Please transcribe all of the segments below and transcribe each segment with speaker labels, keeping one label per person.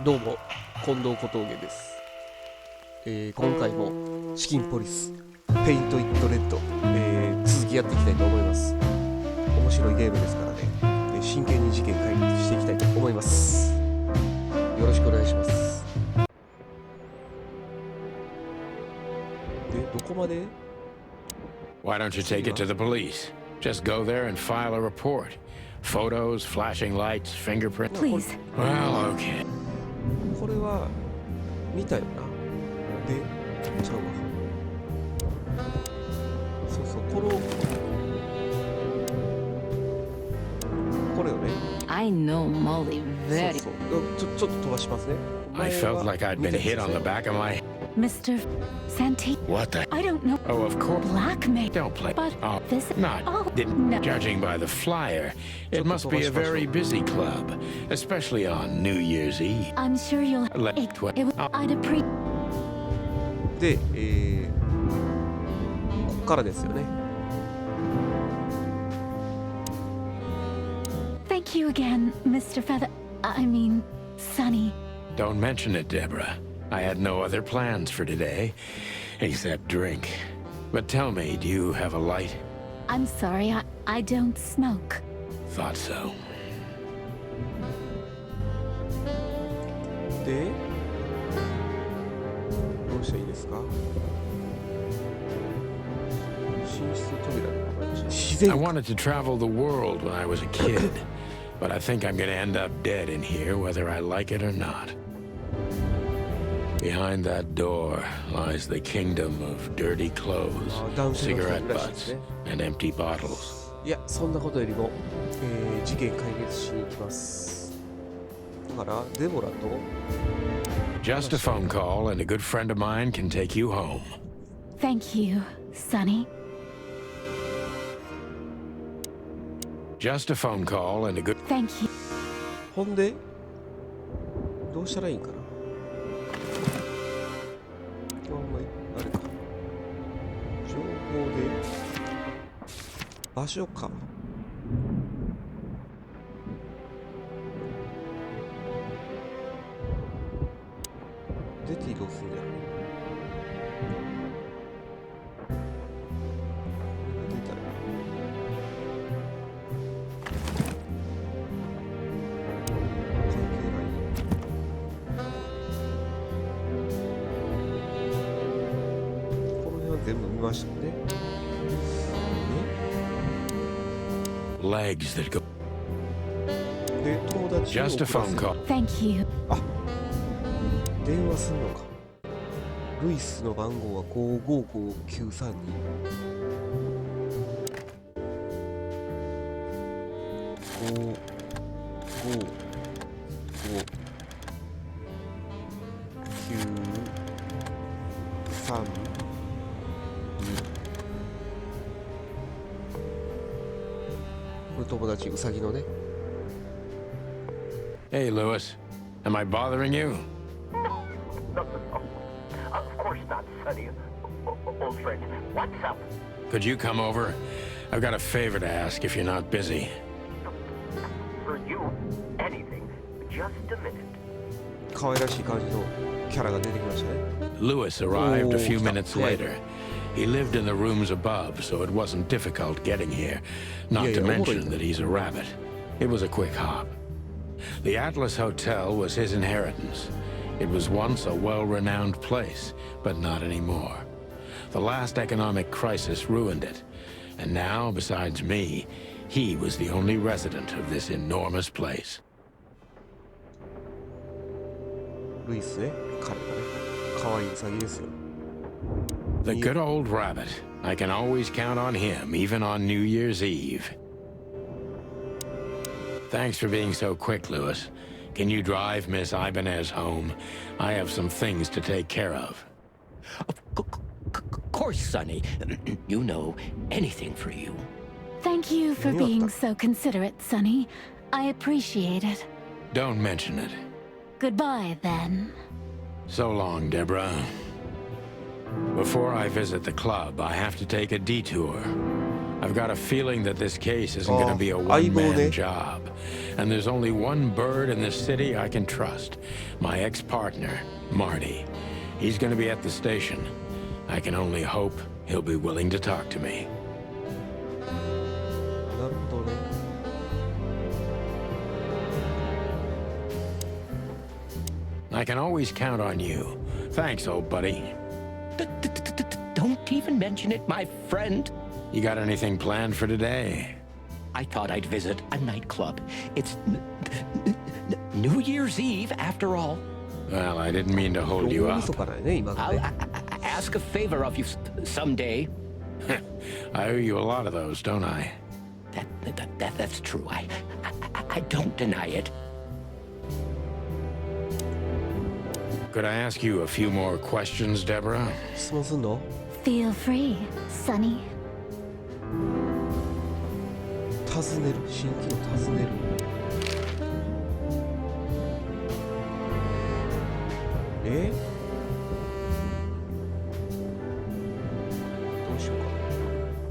Speaker 1: どうも、近藤小峠です。今回もチキンポリス、ペイント・イット・レッド、続きやっていきたいと思います。面白いゲームですからね、真剣に事件解決していきたいと思います。よろしくお願いします。で、どこまで？
Speaker 2: Why don't you take it to the police? Just go there and file a report. Photos, flashing lights, fingerprints.
Speaker 3: Please.
Speaker 2: Well, okay.
Speaker 1: これは見たよな。で、ちゃうわ。そうそう、これよね。
Speaker 3: I know Molly
Speaker 1: そう
Speaker 3: very
Speaker 1: そう。ちょっと飛ばしますね。
Speaker 2: I felt like I'd been hit on the back of my...
Speaker 3: Mr. Santi.
Speaker 2: What the...
Speaker 3: I don't know.
Speaker 2: Oh, of course.
Speaker 3: Blackmail.
Speaker 2: Don't play.
Speaker 3: But
Speaker 2: Oh,
Speaker 3: this.
Speaker 2: not.
Speaker 3: Oh,
Speaker 2: Didn't.
Speaker 3: no.
Speaker 2: Judging by the flyer, it must be a very busy club, especially on New Year's Eve.
Speaker 3: I'm sure you'll.
Speaker 2: Let-
Speaker 3: I'd appreciate.
Speaker 1: で、こっからですよね。
Speaker 3: Thank you again, Mr. Feather. I mean, Sonny.
Speaker 2: Don't mention it, Deborah. I had no other plans for today, except drink. But tell me, do you have a light?
Speaker 3: I'm sorry, I don't smoke.
Speaker 2: Thought so.
Speaker 1: で、どうしたらいいですか？寝室扉の自然
Speaker 2: I wanted to travel the world when I was a kid, but I think I'm gonna end up dead in here, whether I like it or not. Behind that door lies the kingdom of dirty clothes, cigarette butts, and empty bottles.
Speaker 1: いや、そんなことよりも、事件解決しに行きます。だから、デボラと
Speaker 2: Just a phone call and a good friend of mine can take you home.
Speaker 3: Thank you, Sonny.
Speaker 2: Just a phone call and a good...
Speaker 3: Thank you.
Speaker 1: ほんで、どうしたらいいんかな。あれか。情報で、場所か。出て移動するんやろ。出たら。関係ない。この辺は全部見ましたね。
Speaker 2: Legs that go...
Speaker 1: で、友達に
Speaker 2: Just a
Speaker 1: 送ら
Speaker 2: phone
Speaker 1: せる。
Speaker 2: call.
Speaker 3: Thank you.
Speaker 1: 電話すんのか。ルイスの番号は555932。これ友達ウサギのね。
Speaker 2: Hey, Lewis. Am I bothering you?
Speaker 4: No. Of course not, Sonny. Old friend. What's up?
Speaker 2: Could you come over? I've got a favor to ask if you're not busy.
Speaker 4: For you, anything. Just a minute.
Speaker 1: 可愛らしい感じのキャラが出てきましたね。
Speaker 2: Lewis arrived a few
Speaker 1: Oh,
Speaker 2: minutes
Speaker 1: yeah.
Speaker 2: later. He lived in the rooms above, so it wasn't difficult getting here. Not
Speaker 1: Yeah,
Speaker 2: to
Speaker 1: yeah,
Speaker 2: mention
Speaker 1: alright.
Speaker 2: that he's a rabbit. It was a quick hop. The Atlas Hotel was his inheritance. It was once a well-renowned place, but not anymore. The last economic crisis ruined it. And now, besides me, he was the only resident of this enormous place.
Speaker 1: ルイスね、彼がね、可愛いウサギですよ。
Speaker 2: The good old rabbit. I can always count on him, even on New Year's Eve. Thanks for being so quick, Lewis. Can you drive Miss Ibanez home? I have some things to take care of.
Speaker 5: Of course, Sonny. You know, anything for you.
Speaker 3: Thank you for being so considerate, Sonny. I appreciate it.
Speaker 2: Don't mention it.
Speaker 3: Goodbye, then.
Speaker 2: So long, Deborah. Before I visit the club, I have to take a detour. I've got a feeling that this case isn't going to be a one-man job. And there's only one bird in this city I can trust. My ex-partner, Marty. He's gonna be at the station. I can only hope he'll be willing to talk to me.
Speaker 1: なるほどね。
Speaker 2: I can always count on you. Thanks, old buddy.
Speaker 5: Don't even mention it, my friend.
Speaker 2: You got anything planned for today?
Speaker 5: I thought I'd visit a nightclub. It's New Year's Eve, after all.
Speaker 2: Well, I didn't mean to hold you
Speaker 1: 大
Speaker 2: up.
Speaker 1: 晦日だよね、今が
Speaker 5: I'll
Speaker 1: ね。
Speaker 5: ask a favor of you someday.
Speaker 2: I owe you a lot of those, don't I?
Speaker 5: That's true. I don't deny it.
Speaker 2: Could I ask you a few more questions, Deborah?
Speaker 1: 質問すんの？
Speaker 3: Feel free, Sonny.
Speaker 1: 尋ねる。新規を尋ねる。どうしよう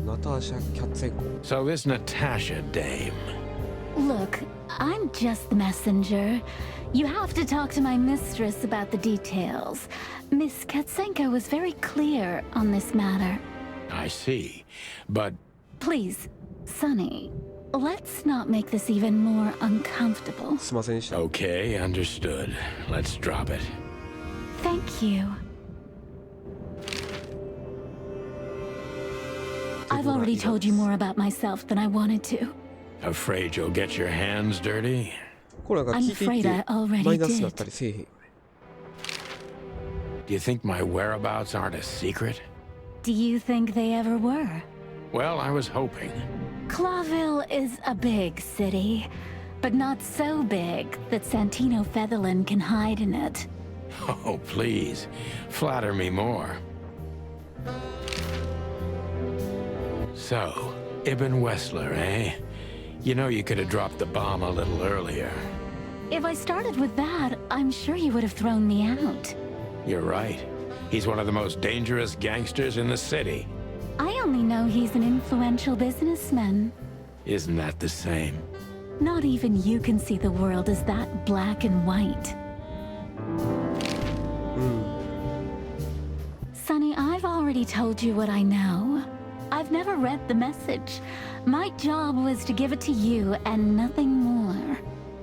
Speaker 1: か。ナターシャ・キャッツェンコ。
Speaker 2: So this Natasha dame.
Speaker 3: Look, I'm just the messenger. You have to talk to my mistress about the details. Miss Katsenko was very clear on this matter.
Speaker 2: I see. But
Speaker 3: Please, Sonny, let's not make this even more uncomfortable.
Speaker 1: すいませんでした。
Speaker 2: okay, understood. Let's drop it.
Speaker 3: Thank you. I've already told you more about myself than I wanted to.
Speaker 2: Afraid you'll get your hands dirty?
Speaker 1: これなんか聞いてい
Speaker 3: I'm afraid I
Speaker 1: って
Speaker 3: already
Speaker 1: マイナスになっ
Speaker 3: did.
Speaker 1: たりせえへん。
Speaker 2: Do you think my whereabouts aren't a secret?
Speaker 3: Do you think they ever were?
Speaker 2: Well, I was hoping.
Speaker 3: Clawville is a big city, but not so big that Santino Featherland can hide in it.
Speaker 2: Oh, please. Flatter me more. So, Ibn Wessler, eh? You know you could have dropped the bomb a little earlier.
Speaker 3: If I started with that, I'm sure you would have thrown me out.
Speaker 2: You're right. He's one of the most dangerous gangsters in the city.
Speaker 3: I only know he's an influential businessman.
Speaker 2: Isn't that the same?
Speaker 3: Not even you can see the world as that black and white. Sonny, I've already told you what I know. I've never read the message. My job was to give it to you and nothing more.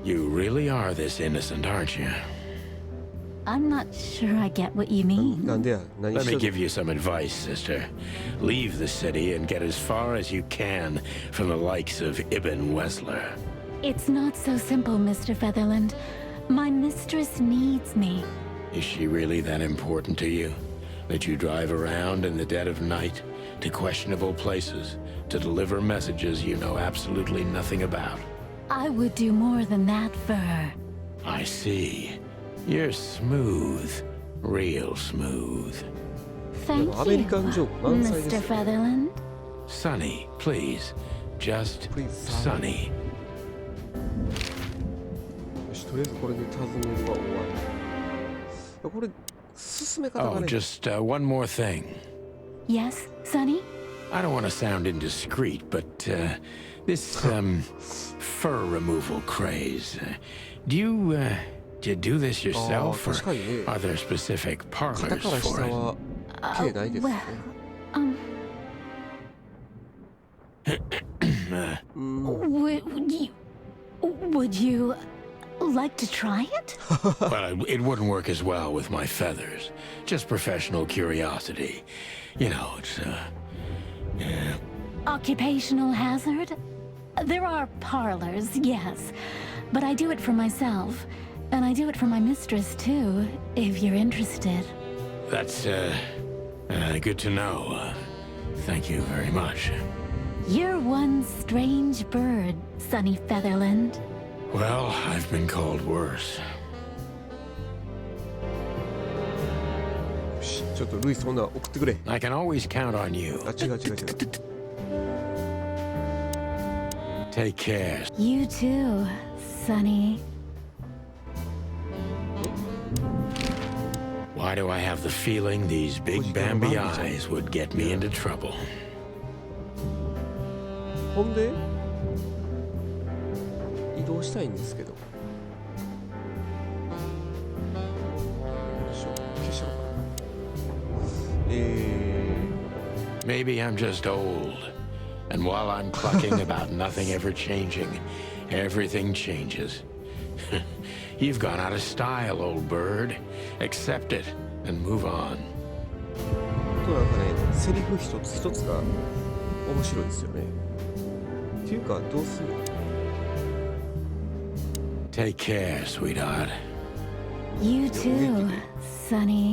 Speaker 2: You really are this innocent, aren't you?
Speaker 3: I'm not sure I get what you
Speaker 1: な
Speaker 3: mean.
Speaker 1: んでや何
Speaker 2: Let
Speaker 1: し
Speaker 2: me
Speaker 1: とる
Speaker 2: give you some advice, sister. Leave the city and get as far as you can from the likes of Ibn Wessler.
Speaker 3: It's not so simple, Mr. Featherland. My mistress needs me.
Speaker 2: Is she really that important to you? That you drive around in the dead of night to questionable places to deliver messages you know absolutely nothing about?
Speaker 3: I would do more than that for her.
Speaker 2: I see. You're smooth. Real smooth.
Speaker 3: Thank
Speaker 1: Yeah, American joke,
Speaker 3: you,
Speaker 1: man, say
Speaker 3: Mr.
Speaker 1: this.
Speaker 3: Featherland.
Speaker 2: Sonny, please. Just
Speaker 1: Please,
Speaker 2: Sonny.
Speaker 1: よしとりあえずこれで尋ねるは終わり。これ進め方が
Speaker 2: Oh,
Speaker 1: ね。
Speaker 2: just one more thing.
Speaker 3: Yes, Sonny?
Speaker 2: I don't want to sound indiscreet, but this fur removal craze. Do you do this yourself, or
Speaker 1: 確かにね。
Speaker 2: are there specific
Speaker 1: 肩
Speaker 2: parlors
Speaker 1: から下
Speaker 2: for it?
Speaker 1: は毛ないですね。
Speaker 3: Would you like to try it?
Speaker 2: Well, it wouldn't work as well with my feathers. Just professional curiosity. You know, it's
Speaker 3: Occupational hazard? There are parlors, yes. But I do it for myself. And I do it for my mistress, too, if you're interested.
Speaker 2: that's good to know. Thank you very much.
Speaker 3: You're one strange bird, Sonny Featherland.
Speaker 2: Well, I've been called worse.
Speaker 1: よしちょっとルイスそんな送ってくれ。
Speaker 2: I can always count on you.
Speaker 1: あ、違う違う違う。
Speaker 2: Take care.
Speaker 3: You too, Sonny.
Speaker 2: Why do I have the feeling these big Bambi eyes would get me into trouble?
Speaker 1: ほんでい動したいんですけど。よいしょ、消しようかな。
Speaker 2: Maybe I'm just old, and while I'm clucking about nothing ever changing, everything changes. You've gone out of style, old bird. Accept it and move on.
Speaker 1: となんかね、セリフ一つ一つが面白いですよね。っていうか、どうするの？
Speaker 2: Take care, sweetheart.
Speaker 3: You too, Sonny.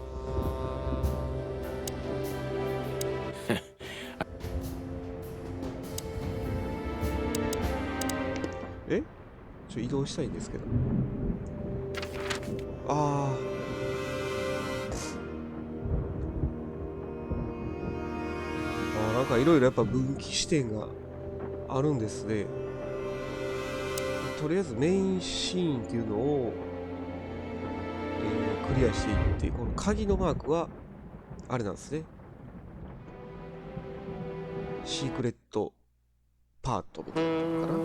Speaker 1: 移動したいんですけど。ああ、なんかいろいろやっぱ分岐視点があるんですね。とりあえずメインシーンっていうのを、クリアしていって、この鍵のマークはあれなんですね。シークレットパートみたいなのかな。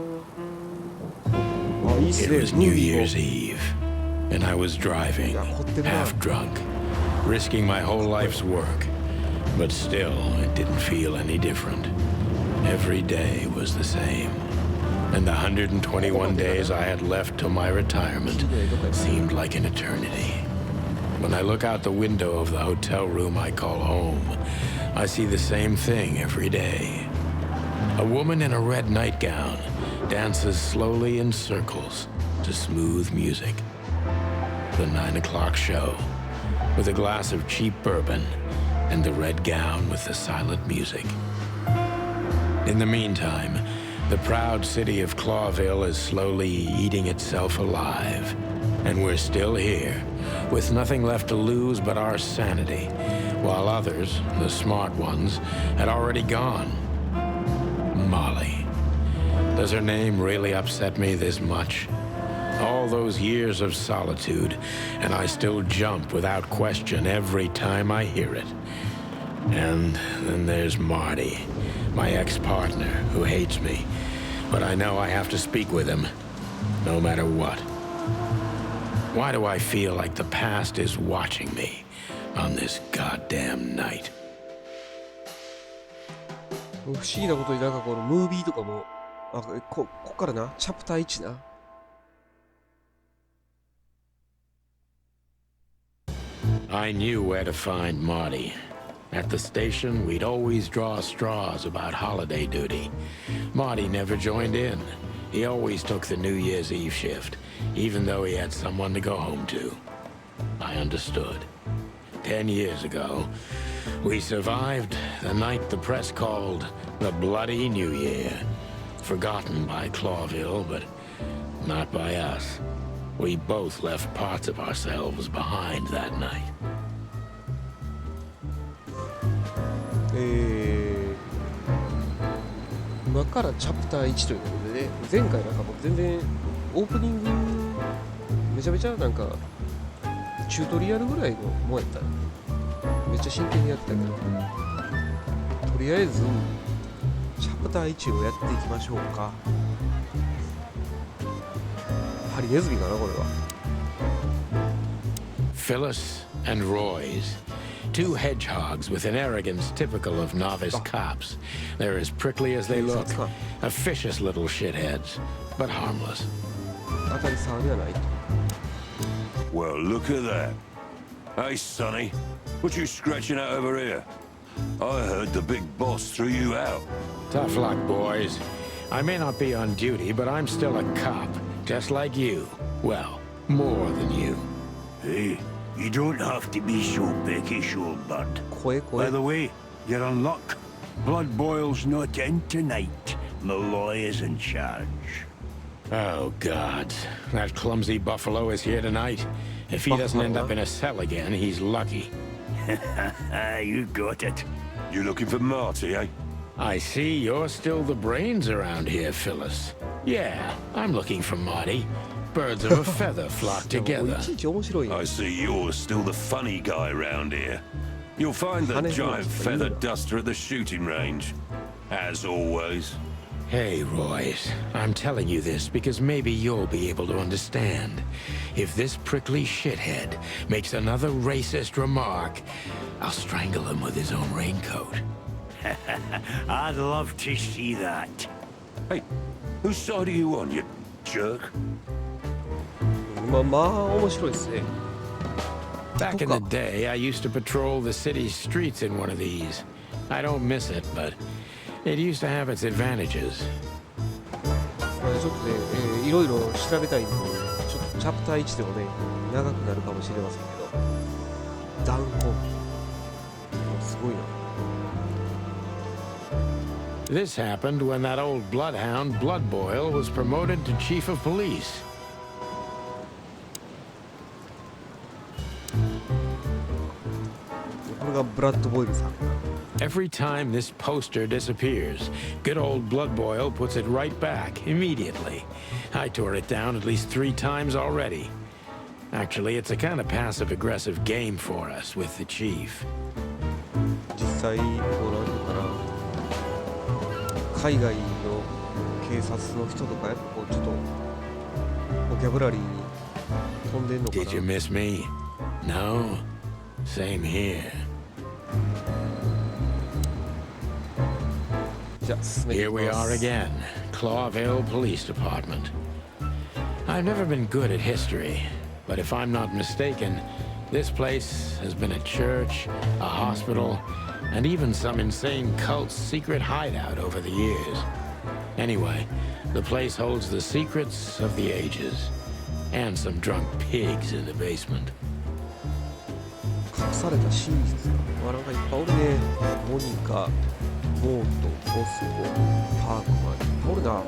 Speaker 2: It was New Year's Eve, and I was driving, half drunk, risking my whole life's work. But still, it didn't feel any different. Every day was the same. And the 121 days I had left till my retirement seemed like an eternity. When I look out the window of the hotel room I call home, I see the same thing every day. A woman in a red nightgown dances slowly in circles to smooth music. The 9 o'clock show, with a glass of cheap bourbon and the red gown with the silent music. In the meantime, the proud city of Clawville is slowly eating itself alive. And we're still here, with nothing left to lose but our sanity, while others, the smart ones, had already gone. Molly. Does her name really upset me this much? All those years of solitude, and I still jump without question every time I hear it. And then there's Marty, my ex-partner, who hates me. But I know I have to speak with him, no matter what. Why do I feel like the past is watching me on this goddamn night?
Speaker 1: 不思議なことになんかこのムービーとかも、こっからな、チャプター1な。
Speaker 2: I knew where to find Marty. At the station, we'd always draw straws about holiday duty. Marty never joined in. He always took the New Year's Eve shift, even though he had someone to go home to. I understood. 10 years ago, we survived the night the press called the Bloody New Year. Forgotten by Clawville, but not by us. We both left parts of ourselves behind that night.
Speaker 1: 今からチャプター1ということでね、前回なんか僕全然オープニングめちゃめちゃなんかチュートリアルぐらいのもんやった。めっちゃ真剣にやってたけど、とりあえずチャプター1をやっていきましょうか。ハリネズミかなこれは。
Speaker 2: Phyllis and Roy's. Two hedgehogs with an arrogance typical of novice cops. They're as prickly as they look. Officious little shitheads, but harmless.
Speaker 1: 当たり障りはないと。
Speaker 6: Well, look at that. Hey, Sonny, what you scratching at over here? I heard the big boss threw you out.
Speaker 2: Tough luck, boys. I may not be on duty, but I'm still a cop, just like you. Well, more than you.
Speaker 6: Hey, you don't have to be so peckish, old bud.
Speaker 1: By
Speaker 6: By the way, you're on luck. Blood Boil's not in tonight. Malloy is in charge.
Speaker 2: Oh, God. That clumsy buffalo is here tonight. If he doesn't end up in a cell again, he's lucky.
Speaker 6: You got it. You looking for Marty, eh?
Speaker 2: I see you're still the brains around here, Phyllis. Yeah, I'm looking for Marty. Birds of a feather flock together.
Speaker 6: I see you're still the funny guy around here. You'll find the giant feather duster at the shooting range. As always.
Speaker 2: Hey, Royce, I'm telling you this because maybe you'll be able to understand. If this prickly shithead makes another racist remark, I'll strangle him with his own raincoat.
Speaker 7: I'd love to see that.
Speaker 6: Hey, whose side are you on, you jerk?
Speaker 1: まあ面白いですね。
Speaker 2: Back in the day, I used to patrol the city's streets in one of these. I don't miss it, but it used to have its advantages.
Speaker 1: ちょっとね、いろいろ調べたいんで、ちょっとチャプター1でもね、長くなるかもしれませんけど、弾痕、すごいな。
Speaker 2: This happened when that old bloodhound, Blood Boil, was promoted to chief of police.
Speaker 1: これがブラッド・ボイルさん。
Speaker 2: Every time this poster disappears, good old Blood Boil puts it right back immediately. I tore it down at least 3 times already. Actually, it's a kind of passive-aggressive game for us with the chief.
Speaker 1: 実際、こうなんていうかな、海外の警察の人とかやっぱこうちょっとボキャブラリーに飛んでんのかな。
Speaker 2: Did you miss me? No? Same here.
Speaker 1: じゃあ進めてい
Speaker 2: Here
Speaker 1: き
Speaker 2: we
Speaker 1: ま
Speaker 2: are
Speaker 1: す。
Speaker 2: again, Clawville Police Department. I've never been good at history, but if I'm not mistaken, this place has been a church, a hospital, and even some insane cult's secret hideout over the years. Anyway, the place holds the secrets of the ages, and some drunk pigs in the basement.
Speaker 1: 隠された真実がなんかいっぱいおるね。モニカ、モート、ボスコ、パークマン、おるな。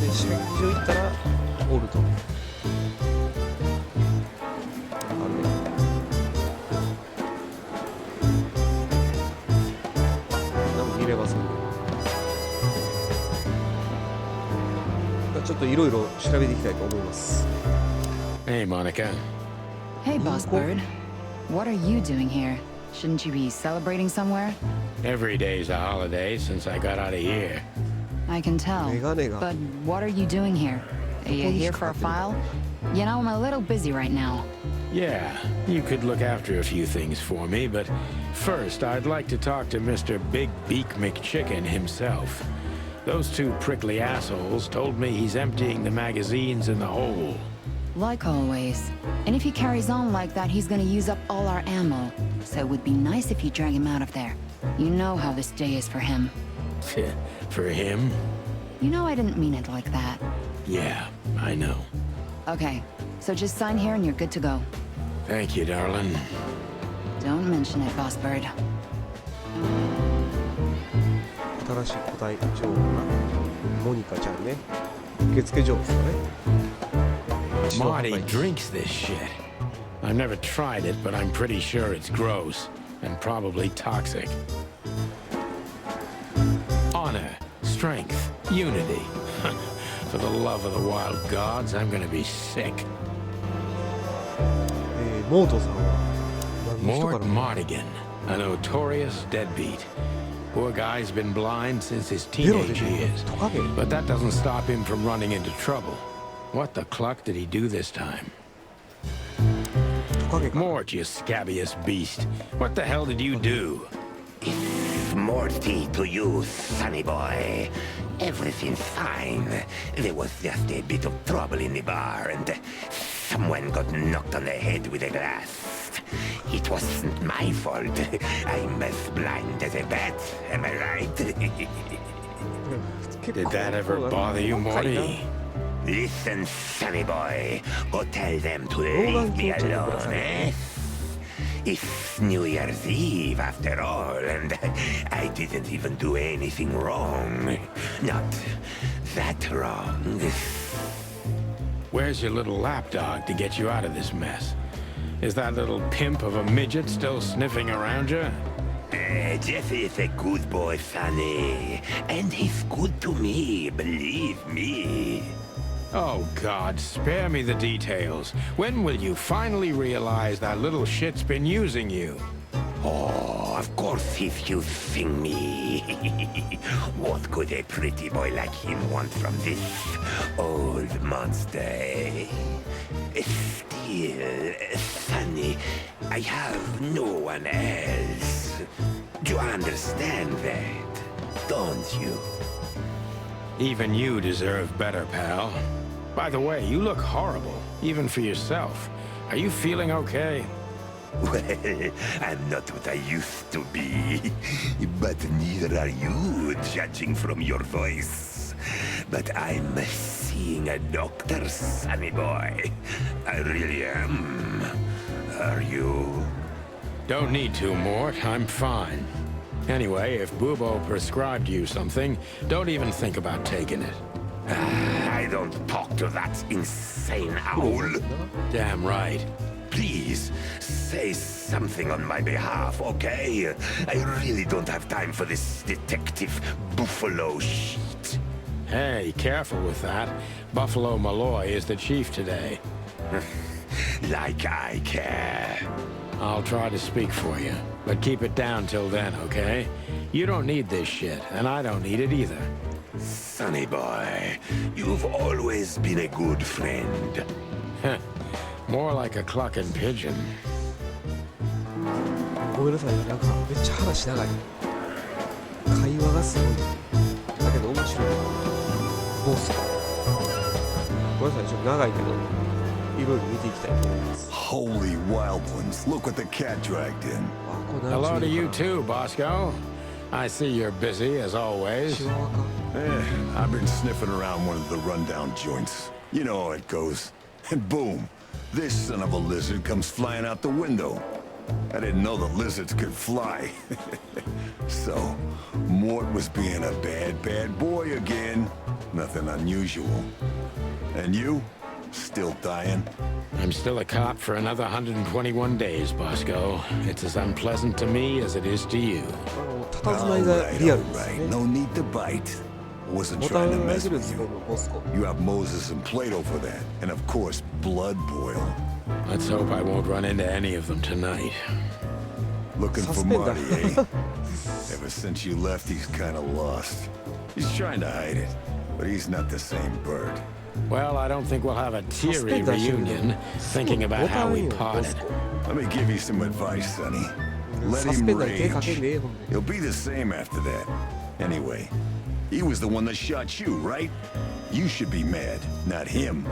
Speaker 1: で、射撃場行ったらおると。なんか見れますんで。ちょっといろいろ調べていきたいと思います。
Speaker 2: Hey, Monica.
Speaker 8: Hey, Boss Bird. What are you doing here? Shouldn't you be celebrating somewhere?
Speaker 2: Every day's a holiday since I got out of here.
Speaker 8: I can tell. But what are you doing here? Are you here for a file? You know, I'm a little busy right now.
Speaker 2: Yeah, you could look after a few things for me, but first I'd like to talk to Mr. Big Beak McChicken himself. Those 2 prickly assholes told me he's emptying the magazines in the hole.
Speaker 8: Like always. And if he carries on like that, he's gonna use up all our ammo. So it would be nice if you drag him out of there. You know how this day is for him.
Speaker 2: For him?
Speaker 8: You know I didn't mean it like that.
Speaker 2: Yeah, I know.
Speaker 8: Okay, so just sign here and you're good to go.
Speaker 2: Thank you, darling.
Speaker 8: Don't mention it, Boss Bird.
Speaker 1: 新しい個体女王がモニカちゃんね。受付嬢ですよね。
Speaker 2: Marty drinks this shit. I've never tried it, but I'm pretty sure it's gross and probably toxic. Honor, strength, unity. For the love of the wild gods, I'm gonna be sick.
Speaker 1: モートさんは何の人か
Speaker 2: Mort
Speaker 1: な。
Speaker 2: Mardigan, a notorious deadbeat. Poor guy's been blind since his teenage years, but that doesn't stop him from running into trouble. What the cluck did he do this time? Mort, you scabbious beast. What the hell did you do?
Speaker 7: Morty to you, sonny boy. Everything's fine. There was just a bit of trouble in the bar, and someone got knocked on the head with a glass. It wasn't my fault. I'm as blind as a bat, am I right?
Speaker 2: Did that ever bother you, Morty?
Speaker 7: Listen, sonny boy. Go tell them to leave me alone, eh? It's New Year's Eve, after all, and I didn't even do anything wrong. Not that wrong.
Speaker 2: Where's your little lapdog to get you out of this mess? Is that little pimp of a midget still sniffing around you?
Speaker 7: Jesse is a good boy, Sonny. And he's good to me, believe me.
Speaker 2: Oh, God, spare me the details. When will you finally realize that little shit's been using you?
Speaker 7: Oh, of course he's using me. What could a pretty boy like him want from this old monster? Still, Sonny, I have no one else. Do you understand that? Don't you?
Speaker 2: Even you deserve better, pal. By the way, you look horrible, even for yourself. Are you feeling okay?
Speaker 7: Well, I'm not what I used to be. But neither are you, judging from your voice. But I'm seeing a doctor, sonny boy. I really am. Are you?
Speaker 2: Don't need to, Mort. I'm fine. Anyway, if Bubo prescribed you something, don't even think about taking it.
Speaker 7: I don't talk to that insane owl.
Speaker 2: Damn right.
Speaker 7: Please, say something on my behalf, okay? I really don't have time for this detective buffalo shit.
Speaker 2: Hey, careful with that. Buffalo Malloy is the chief today.
Speaker 7: Like I care.
Speaker 2: I'll try to speak for you, but keep it down till then, okay? You don't need this shit, and I don't need it either.
Speaker 7: Sonny boy, you've always been a good friend.
Speaker 2: More like a clucking pigeon.
Speaker 1: ごめんなさい、なんかめっちゃ話長い。会話がすごい。だけど面白い。ボス。ごめんなさい、ちょっと長いけど、いろいろ見ていきたいと思います。
Speaker 9: Holy wild ones, look what the cat dragged in.
Speaker 1: あ、これ何
Speaker 2: Hello to
Speaker 1: て
Speaker 2: you
Speaker 1: いうのか
Speaker 2: too, Bosco. I see you're busy, as
Speaker 1: な。
Speaker 2: always.
Speaker 1: チワワか。
Speaker 9: I've been sniffing around one of the rundown joints. You know how it goes. And boom, this son of a lizard comes flying out the window. I didn't know the lizards could fly. So, Mort was being a bad boy again. Nothing unusual. And you? Still dying?
Speaker 2: I'm still a cop for another 121 days, Bosco. It's as unpleasant to me as it is to you.
Speaker 1: 佇まいがリアルですね。
Speaker 9: No need to bite. Wasn't
Speaker 1: ボタ
Speaker 9: trying to
Speaker 1: ンが
Speaker 9: mess
Speaker 1: いるん
Speaker 9: with
Speaker 1: です
Speaker 9: you.
Speaker 1: よ、ボスコ。
Speaker 9: You have Moses and Plato for that. And of course, Blood Boil.
Speaker 2: Let's hope I won't run into any of them tonight.
Speaker 9: Looking for
Speaker 1: Suspender.
Speaker 9: Marty, eh? Ever since you left, he's kind of lost. He's trying to hide it, but he's not the same bird.
Speaker 2: Well, I don't think we'll have a teary
Speaker 1: Suspender
Speaker 2: reunion, thinking about how we parted.
Speaker 9: Let me give you some advice, Sonny. Let
Speaker 1: サス
Speaker 9: him
Speaker 1: ペンダーに手かけん
Speaker 9: rage.
Speaker 1: でええほんで。
Speaker 9: He'll be the same after that. Anyway, he was the one that shot you, right? You should be mad, not him.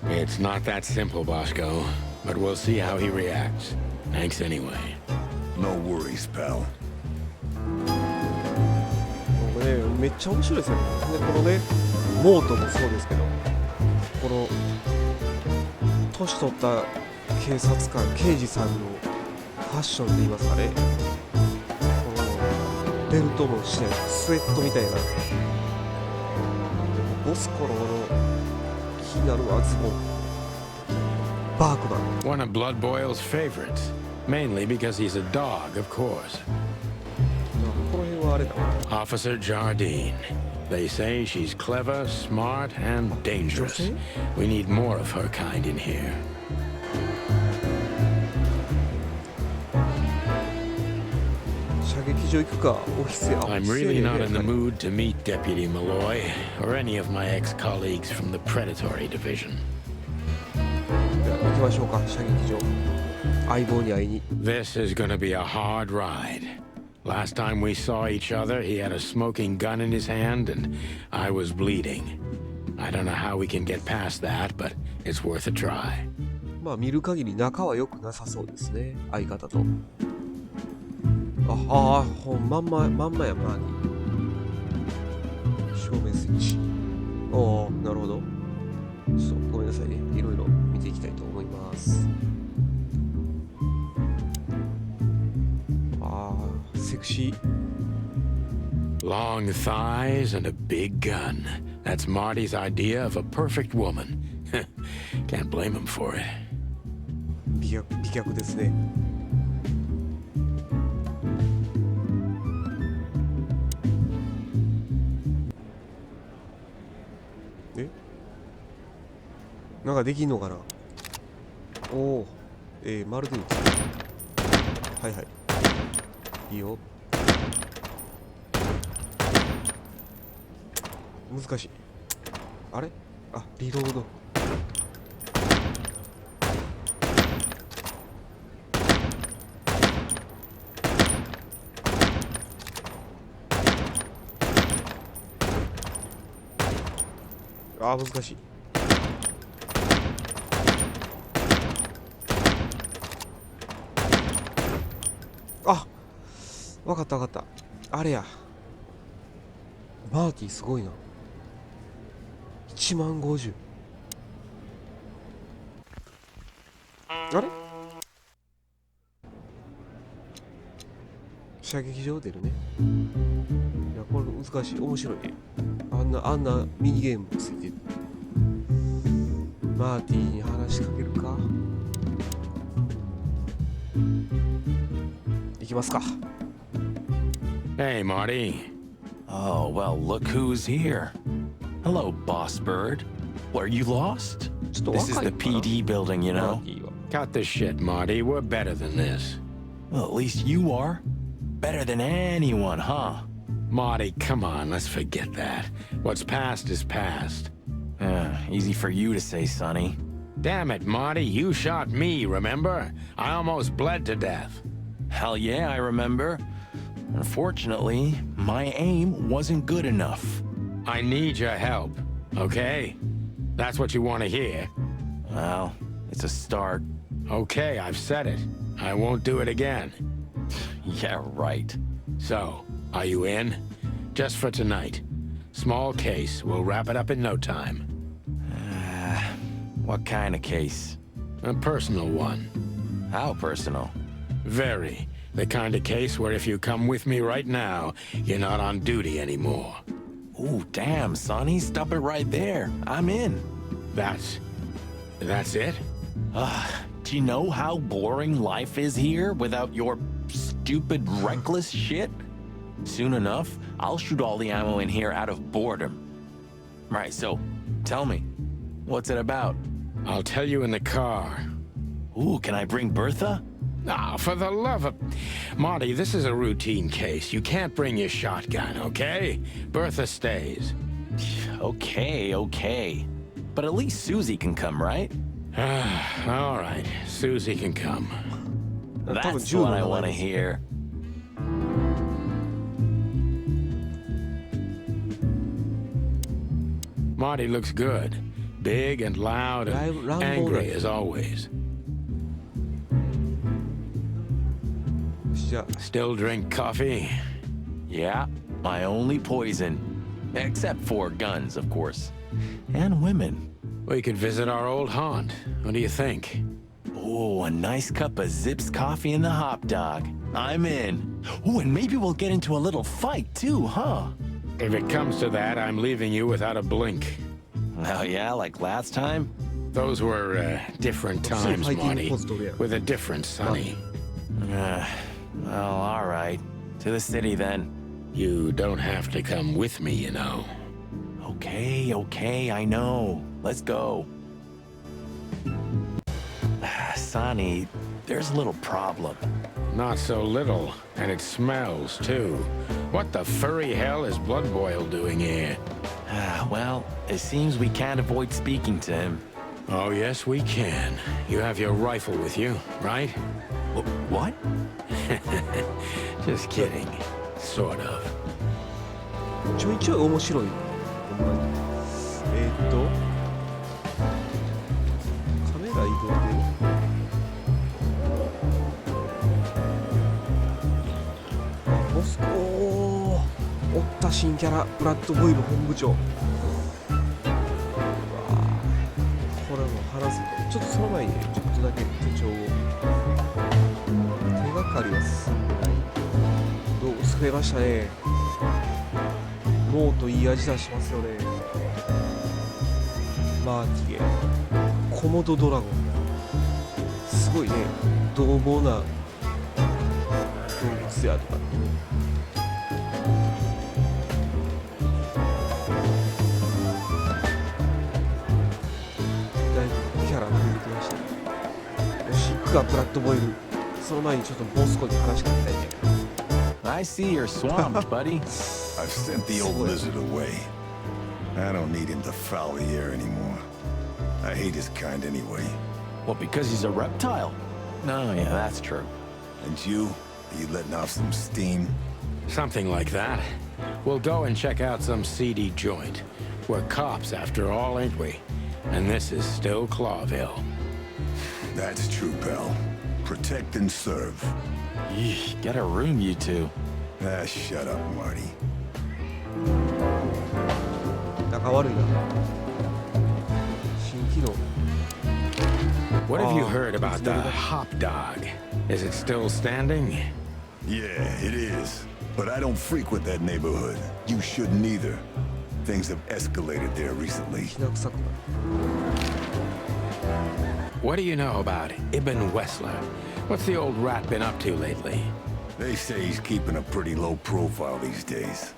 Speaker 2: It's not that simple, Bosco, but we'll see how he reacts. Thanks anyway.
Speaker 9: No worries, pal.
Speaker 1: これね、めっちゃ面白いですよね。で、このね、モートもそうですけど、この年取った警察官、刑事さんのファッションって言いますかね、このベルトもしてスウェットみたいな、ボスコの気になるわ、ズボン、バークマン。
Speaker 2: One of Blood Boil's favorites, mainly because he's a dog, of course.
Speaker 1: この辺はあれだな。
Speaker 2: Officer Jardine. They say she's clever, smart, and dangerous. We need more of her kind in here.
Speaker 1: 射撃場行くか、オフィスや。
Speaker 2: I'm really not in the mood to meet Deputy Malloy or any of my ex-colleagues from the Predatory Division.
Speaker 1: じゃあ行きましょうか、射撃場。相棒に会いに。
Speaker 2: This is gonna be a hard ride. Last time we saw each other, he had a smoking gun in his hand, and I was bleeding. I don't know how we can get past that, but it's worth a try.
Speaker 1: まあ見る限り仲は良くなさそうですね、相方と。ああ、まんまや、マーに。照明スイッチ。ああ、なるほど。そう、ごめんなさいね。いろいろ見ていきたいと思います。ああ、セクシー。
Speaker 2: Long thighs and a big gun. That's Marty's idea of a perfect woman. Can't blame him for it.
Speaker 1: 美脚ですね。なんかできんのかな。おお、まるで打つ。はいはい。いいよ。難しい。あれ、あ、リロード。あー、難しい。あ、わかったわかった。あれや。マーティすごいな。1万50。あれ、射撃場出るね。いや、これ難しい。面白いね。あんなミニゲームついてる。マーティに話しかけるか。行きますか。
Speaker 2: Hey, Marty.
Speaker 5: Oh, well, look who's here. Hello, Boss Bird. Were you lost? This is the PD building, you know.
Speaker 2: Cut the shit, Marty. We're better than this.
Speaker 5: Well, at least you are. Better than anyone, huh?
Speaker 2: Marty, come on, let's forget that. What's past is past.
Speaker 5: Easy for you to say, Sonny.
Speaker 2: Damn it, Marty, you shot me, remember? I almost bled to death.
Speaker 5: Hell yeah, I remember. Unfortunately, my aim wasn't good enough.
Speaker 2: I need your help, okay? That's what you want to hear.
Speaker 5: Well, it's a start.
Speaker 2: Okay, I've said it. I won't do it again.
Speaker 5: Yeah, right.
Speaker 2: So, are you in? Just for tonight. Small case. We'll wrap it up in no time.
Speaker 5: What kind of case?
Speaker 2: A personal one.
Speaker 5: How personal?
Speaker 2: Very. The kind of case where if you come with me right now, you're not on duty anymore.
Speaker 5: Ooh, damn, Sonny. Stop it right there. I'm in.
Speaker 2: That's it?
Speaker 5: Do you know how boring life is here without your stupid, reckless shit? Soon enough, I'll shoot all the ammo in here out of boredom. Right, so, tell me, what's it about?
Speaker 2: I'll tell you in the car.
Speaker 5: Ooh, can I bring Bertha?
Speaker 2: Ah, for the love of... Marty, this is a routine case. You can't bring your shotgun, okay? Bertha stays.
Speaker 5: Okay. But at least Susie can come, right?
Speaker 2: All right, Susie can come.
Speaker 5: That's what I want to hear.
Speaker 2: Marty looks good. Big and loud and angry as always. Still drink coffee?
Speaker 5: Yeah, my only poison. Except for guns, of course. And women.
Speaker 2: We could visit our old haunt. What do you think?
Speaker 5: Oh, a nice cup of Zips coffee and the hot dog. I'm in. Oh, and maybe we'll get into a little fight too, huh?
Speaker 2: If it comes to that, I'm leaving you without a blink.
Speaker 5: Oh yeah, like last time?
Speaker 2: Those were different times, Marty. With a different Sonny.
Speaker 5: Well, all right. To the city then.
Speaker 2: You don't have to come with me, you know.
Speaker 5: Okay, I know. Let's go. Sonny, there's a little problem.
Speaker 2: Not so little, and it smells, too. What the furry hell is Blood Boil doing here?
Speaker 5: Well, it seems we can't avoid speaking to him.
Speaker 2: Oh, yes, we can. You have your rifle with you, right?
Speaker 5: What?
Speaker 2: Just kidding. Sort of.
Speaker 1: ちょいちょい面白い。ほんまに。カメラ移動で。あ、モスコー。おった新キャラ、ブラッドボイル本部長。うわこれも話す。ちょっとその前にちょっとだけ手帳を。手がかりは進んでない。どう増えましたね。モーといい味出しますよね。マーティゲ、コモドドラゴン。すごいね。獰猛な動物やとか。だいぶキャラ増えてきました。よし、行くか、ブラッドボイル。その前にちょっとボスコに話しかけたいね。
Speaker 5: I see you're swamped, buddy.
Speaker 9: I've sent the old lizard away. I don't need him to foul the air anymore. I hate his kind anyway.
Speaker 5: Well, because he's a reptile. No, yeah, that's true.
Speaker 9: And you? Are you letting off some steam?
Speaker 2: Something like that. We'll go and check out some seedy joint. We're cops after all, ain't we? And this is still Clawville.
Speaker 9: That's true, pal. Protect and serve.
Speaker 5: Yeesh, get a room, you two.
Speaker 9: Ah, shut up, Marty.
Speaker 1: 仲悪いな。新機能。
Speaker 2: What have you heard about the hop dog? Is it still standing?
Speaker 9: Yeah, it is. But I don't frequent that neighborhood. You shouldn't either. Things have escalated there recently.
Speaker 1: きな臭くなる。
Speaker 2: What do you know about Ibn Wessler? What's the old rat been up to lately?
Speaker 9: They say he's keeping a pretty low profile these days.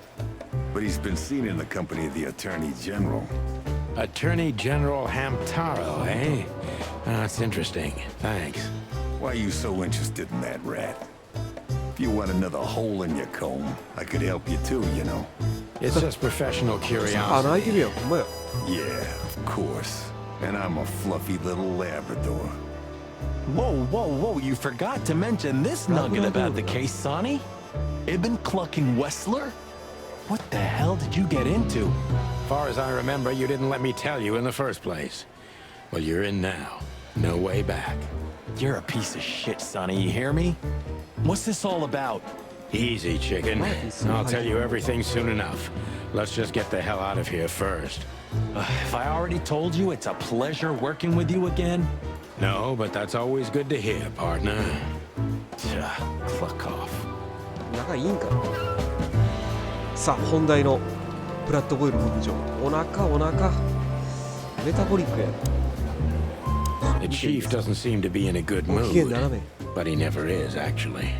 Speaker 9: But he's been seen in the company of the Attorney General.
Speaker 2: Attorney General Hamtaro, eh? That's interesting. Thanks.
Speaker 9: Why are you so interested in that rat? If you want another hole in your comb, I could help you too, you know.
Speaker 2: It's just professional
Speaker 1: あ、泣いて
Speaker 2: curiosity.
Speaker 1: るやん、ほんまや。
Speaker 9: Yeah, of course. And I'm a fluffy little Labrador.
Speaker 5: Whoa, whoa, whoa, you forgot to mention this nugget about the case, Sonny? Ibn clucking Wessler? What the hell did you get into?
Speaker 2: Far as I remember, you didn't let me tell you in the first place. Well, you're in now. No way back.
Speaker 5: You're a piece of shit, Sonny, you hear me? What's this all about?
Speaker 2: Easy, chicken. I'll tell you everything soon enough. Let's just get the hell out of here first.
Speaker 5: If I already told you it's a pleasure working with you again?
Speaker 2: No, but that's always good to hear, partner.
Speaker 5: Cluck off.
Speaker 1: 仲いいんかな。さあ、本題のブラッドボイル本部長。お腹。メタボリックや。
Speaker 2: The chief doesn't seem to be in a good
Speaker 1: ご機嫌
Speaker 2: mood,
Speaker 1: 斜め。
Speaker 2: but he never is, actually.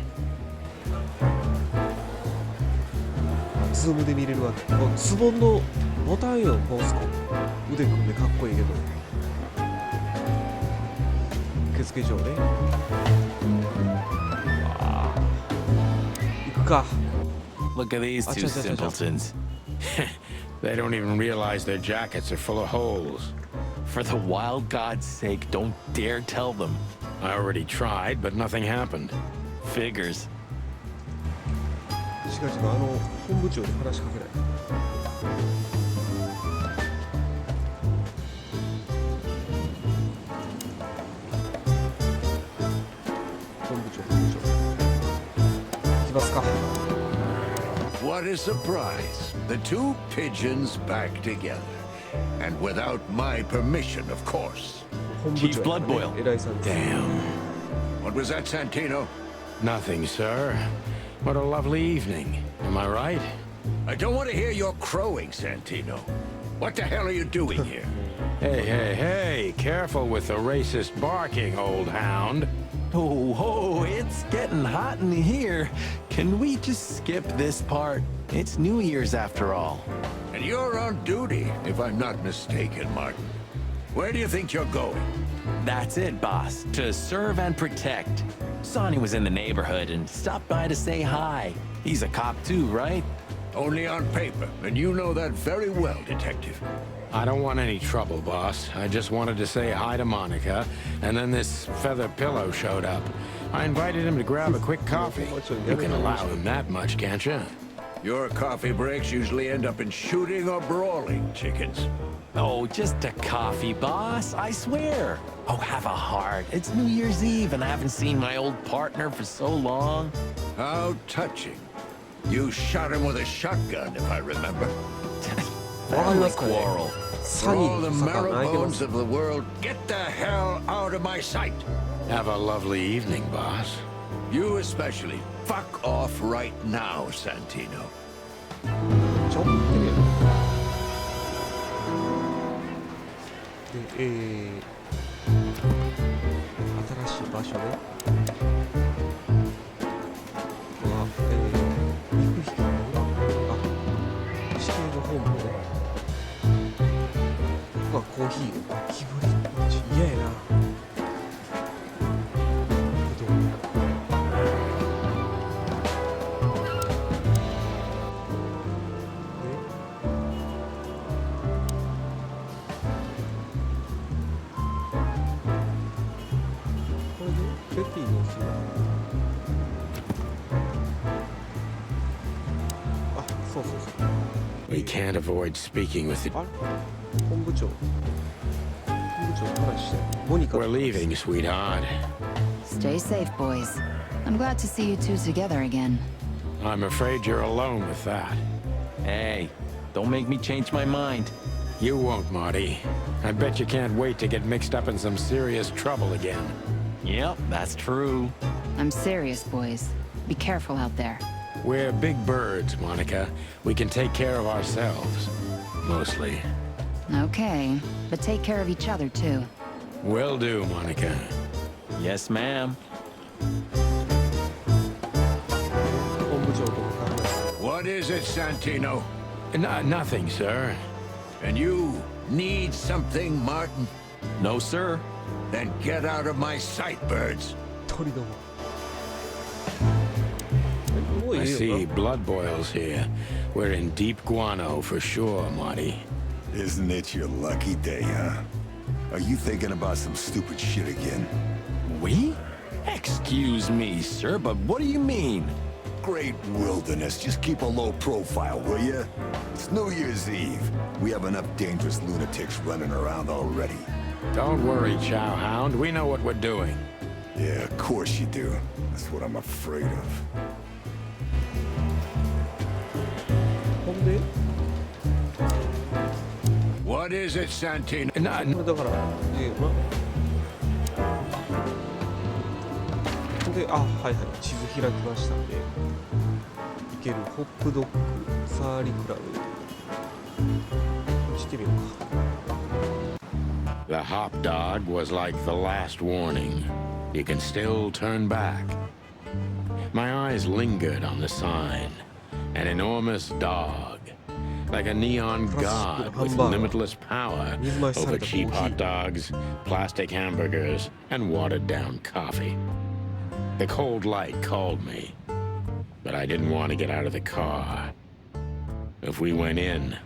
Speaker 1: ズームで見れるわけ。こうズボンのボタンよ、ボスコ。腕組んでかっこいいけど。受付嬢ね。あー行くか。
Speaker 5: Look at these two simpletons.
Speaker 2: They don't even realize their jackets are full of holes.
Speaker 5: For the wild God's sake, don't dare tell them.
Speaker 2: I already tried, but nothing happened.
Speaker 5: Figures.
Speaker 1: 違う本部長に話しかけない。本部長。行きますか。
Speaker 6: What a surprise. The two pigeons back together. And without my permission, of course.
Speaker 1: 本部
Speaker 5: Chief
Speaker 1: 長やからね
Speaker 5: Blood Boil.
Speaker 1: 偉いさんです。
Speaker 2: Damn.
Speaker 6: What was that, Santino?
Speaker 2: Nothing, sir. What a lovely evening. Am I right?
Speaker 6: I don't want to hear your crowing, Santino. What the hell are you doing here?
Speaker 2: Hey, careful with the racist barking, old hound.
Speaker 5: Oh, it's getting hot in here. Can we just skip this part? It's New Year's after all.
Speaker 6: And you're on duty, if I'm not mistaken, Martin. Where do you think you're going?
Speaker 5: That's it, boss. To serve and protect. Sonny was in the neighborhood and stopped by to say hi. He's a cop too, right?
Speaker 6: Only on paper, and you know that very well, Detective.
Speaker 2: I don't want any trouble, boss. I just wanted to say hi to Monica, and then this feather pillow showed up. I invited him to grab a quick coffee. You can allow him that much, can't you?
Speaker 6: Your coffee breaks usually end up in shooting or brawling, chickens.
Speaker 5: Oh, just a coffee, boss. I swear. Oh, have a heart. It's New Year's Eve, and I haven't seen my old partner for so long.
Speaker 6: How touching. You shot him with a shotgun, if I remember.
Speaker 5: Family quarrel.
Speaker 6: For all the marrow bones of the world, get the hell out of my sight.
Speaker 2: Have a lovely evening, boss.
Speaker 6: You especially. Fuck off right now, Santino.
Speaker 1: ちょっと見てるやん。で、新しい場所ね。行く人の指定の本部ね。コーヒー、ゴキブリ嫌やな。ティの日はあ、そうそうそう。
Speaker 2: We can't avoid speaking with the...
Speaker 1: あれ本部長からしてモニカ
Speaker 2: We're leaving, sweetheart.
Speaker 8: Stay safe, boys. I'm glad to see you two together again.
Speaker 2: I'm afraid you're alone with that.
Speaker 5: Hey, don't make me change my mind.
Speaker 2: You won't, Marty. I bet you can't wait to get mixed up in some serious trouble again.
Speaker 5: Yep, that's true.
Speaker 8: I'm serious, boys. Be careful out there.
Speaker 2: We're big birds, Monica. We can take care of ourselves. Mostly.
Speaker 8: Okay, but take care of each other, too.
Speaker 2: Will do, Monica.
Speaker 5: Yes, ma'am.
Speaker 1: 本部長とも話す。
Speaker 6: What is it, Santino?
Speaker 2: Nothing, sir.
Speaker 6: And you need something, Martin?
Speaker 5: No, sir.
Speaker 6: Then get out of my sight, birds.
Speaker 1: 鳥ども。もう
Speaker 2: I
Speaker 1: いいよ
Speaker 2: see
Speaker 1: な。
Speaker 2: blood boils here. We're in deep guano for sure, Marty.
Speaker 9: Isn't it your lucky day, huh? Are you thinking about some stupid shit again?
Speaker 5: We? Excuse me, sir, but what do you mean?
Speaker 9: Great wilderness. Just keep a low profile, will you? It's New Year's Eve. We have enough dangerous lunatics running around already.
Speaker 2: Don't worry, Chowhound. We know what we're doing.
Speaker 9: Yeah, of course you do. That's what I'm afraid of.
Speaker 1: ほんで
Speaker 6: What is it, Santino?
Speaker 1: これだからいいよな。ほんではいはい、地図開きましたんでいける。ホップドッグサーリクラブ押してみようか。
Speaker 2: The hop dog was like the last warning. You can still turn back. My eyes lingered on the sign. An enormous dog. Like a neon god with limitless power over cheap hot dogs, plastic hamburgers, and watered-down coffee. The cold light called me, but I didn't want to get out of the car. If we went in,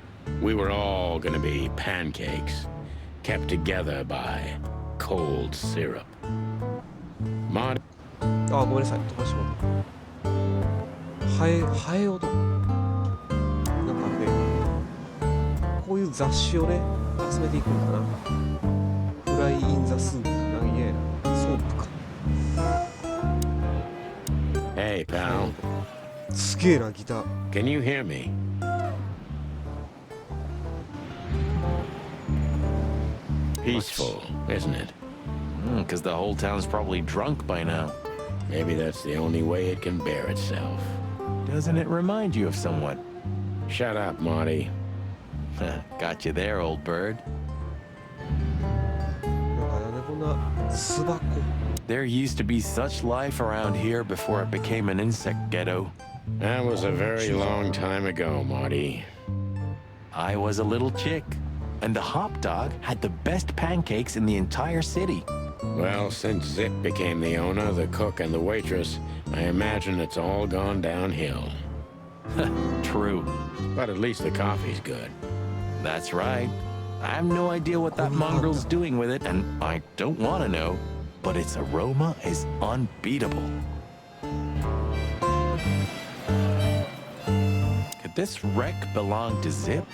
Speaker 2: we were all gonna be pancakes, kept together by cold syrup. Marty.
Speaker 1: あ、ごめんなさい、飛ばしてもらった。ハエ男。なんかね、こういう雑誌をね、集めていくのかな。フライ・イン・ザ・スープ、何気やな。ソープか。
Speaker 2: Hey, pal.
Speaker 1: すげえな、ギター。
Speaker 2: Can you hear me? Peaceful, isn't it?
Speaker 5: Because the whole town's probably drunk by now.
Speaker 2: Maybe that's the only way it can bear itself.
Speaker 5: Doesn't it remind you of someone?
Speaker 2: Shut up, Marty.
Speaker 5: Got you there, old bird.
Speaker 1: なんかなんでこんな巣箱。
Speaker 5: There used to be such life around here before it became an insect ghetto.
Speaker 2: That was a very long time ago, Marty.
Speaker 5: I was a little chick, and the hop dog had the best pancakes in the entire city.
Speaker 2: Well, since Zip became the owner, the cook, and the waitress, I imagine it's all gone downhill.
Speaker 5: True.
Speaker 2: But at least the coffee's good.
Speaker 5: That's right. I have no idea what that mongrel's doing with it, and I don't want to know, but its aroma is unbeatable. Could this wreck belong to Zip?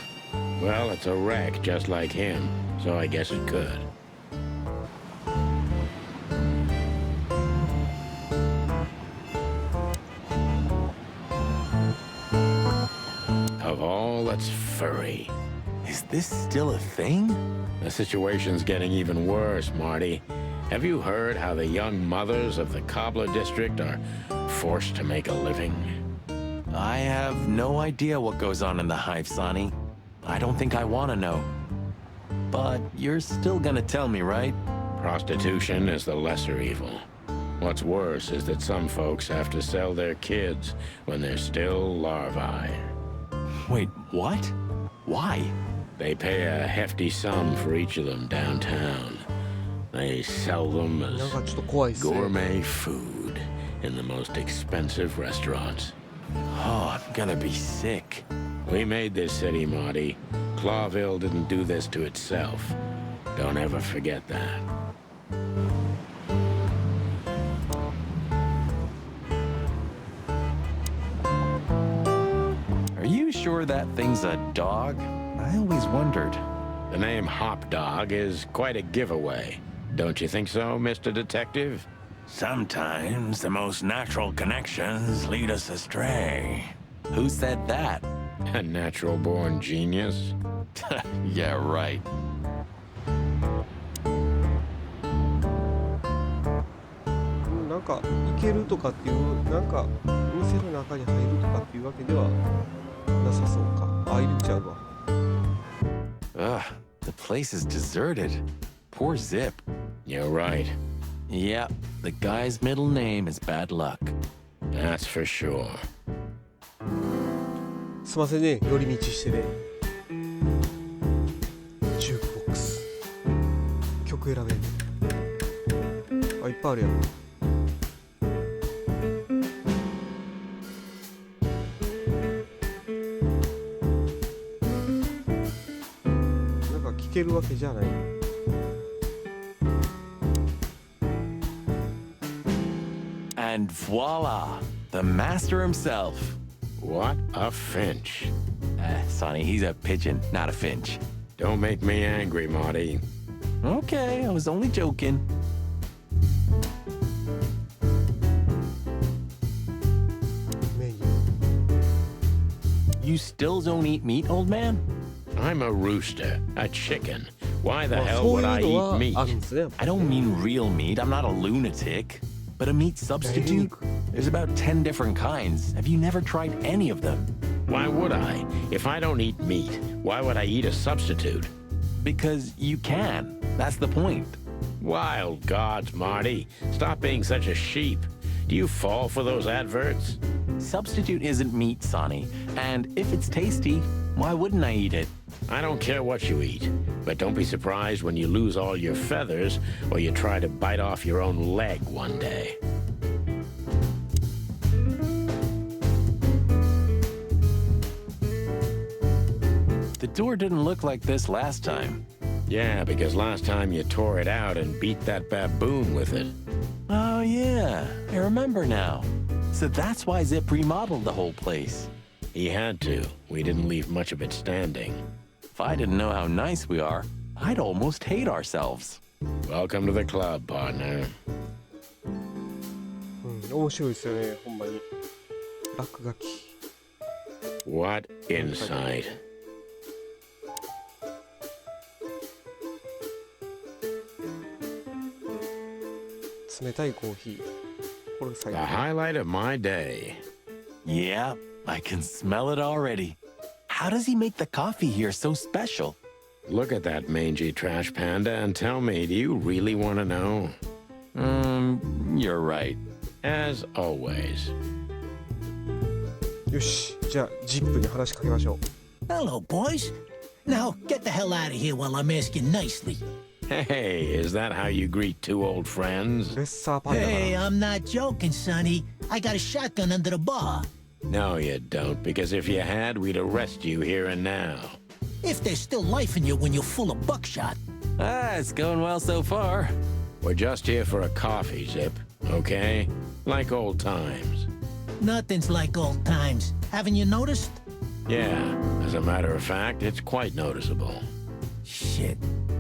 Speaker 2: Well, it's a wreck just like him, so I guess it could. Of all that's furry.
Speaker 5: Is this still a thing?
Speaker 2: The situation's getting even worse, Marty. Have you heard how the young mothers of the Cobbler district are forced to make a living?
Speaker 5: I have no idea what goes on in the hive, Sonny. I don't think I want to know. But you're still gonna tell me, right?
Speaker 2: Prostitution is the lesser evil. What's worse is that some folks have to sell their kids when they're still larvae.
Speaker 5: Wait, what? Why?
Speaker 2: They pay a hefty sum for each of them downtown. They sell them
Speaker 1: なん
Speaker 2: as
Speaker 1: かちょっと怖いっすね。
Speaker 2: gourmet food in the most expensive restaurants.
Speaker 5: Oh, I'm gonna be sick.
Speaker 2: We made this city, Marty. Clawville didn't do this to itself. Don't ever forget that.
Speaker 5: sure that thing's a dog? I always wondered.
Speaker 2: The name Hop Dog is quite a giveaway. Don't you think so, Mr. Detective?
Speaker 5: Sometimes the most natural connections lead us astray. Who said that?
Speaker 2: A natural-born genius?
Speaker 5: Yeah, right.
Speaker 1: なんか行けるとかっていう、なんか店の中に入るとかっていうわけではなさそうか。あ、入り口あるわ。
Speaker 5: Ugh, the place is deserted. Poor Zip.
Speaker 2: You're right.
Speaker 5: Yep, the guy's middle name is Bad Luck.
Speaker 2: That's for sure.
Speaker 1: すいませんね、寄り道してね。ジュークボックス。曲選べる。あ、いっぱいあるやん。なんか聴けるわけじゃない。
Speaker 5: And voila, the master himself.
Speaker 2: What a finch.
Speaker 5: Sonny, he's a pigeon, not a finch.
Speaker 2: Don't make me angry, Marty.
Speaker 5: Okay, I was only joking. You still don't eat meat, old man?
Speaker 2: I'm a rooster, a chicken. Why the hell would I eat meat?
Speaker 5: I don't mean real meat. I'm not a lunatic. But a meat substitute? There's about 10 different kinds. Have you never tried any of them?
Speaker 2: Why would I? If I don't eat meat, why would I eat a substitute?
Speaker 5: Because you can. That's the point.
Speaker 2: Wild gods, Marty. Stop being such a sheep. Do you fall for those adverts?
Speaker 5: Substitute isn't meat, Sonny. And if it's tasty, why wouldn't I eat it?
Speaker 2: I don't care what you eat, but don't be surprised when you lose all your feathers or you try to bite off your own leg one day.
Speaker 5: The door didn't look like this last time.
Speaker 2: Yeah, because last time you tore it out and beat that baboon with it.
Speaker 5: Oh, yeah. I remember now. So that's why Zip remodeled the whole place.
Speaker 2: He had to. We didn't leave much of it standing.
Speaker 5: If I didn't know how nice we are, I'd almost hate ourselves.
Speaker 2: Welcome to the club, partner.
Speaker 1: 面白いですよね、ほんまに。落書き。
Speaker 2: What insight?
Speaker 1: 冷たいコーヒー。これ最
Speaker 2: The
Speaker 1: 高。
Speaker 2: highlight of my day.
Speaker 5: Yeah, I can smell it already. How does he make the coffee here so special?
Speaker 2: Look at that mangy trash panda and tell me, do you really want to know?
Speaker 5: You're right.
Speaker 2: As always.
Speaker 1: よし、じゃあ、ジップに話しかけましょう。
Speaker 10: Hello, boys. Now, get the hell out of here while I'm asking nicely.
Speaker 2: Hey, is that how you greet two old friends?
Speaker 1: レッサーパンダだな。
Speaker 10: Hey, I'm not joking, Sonny. I got a shotgun under the bar.
Speaker 2: No, you don't, because if you had, we'd arrest you here and now.
Speaker 10: If there's still life in you when you're full of buckshot.
Speaker 5: Ah, it's going well so far.
Speaker 2: We're just here for a coffee, Zip, okay? Like old times.
Speaker 10: Nothing's like old times. Haven't you noticed?
Speaker 2: Yeah, as a matter of fact, it's quite noticeable.
Speaker 10: Shit.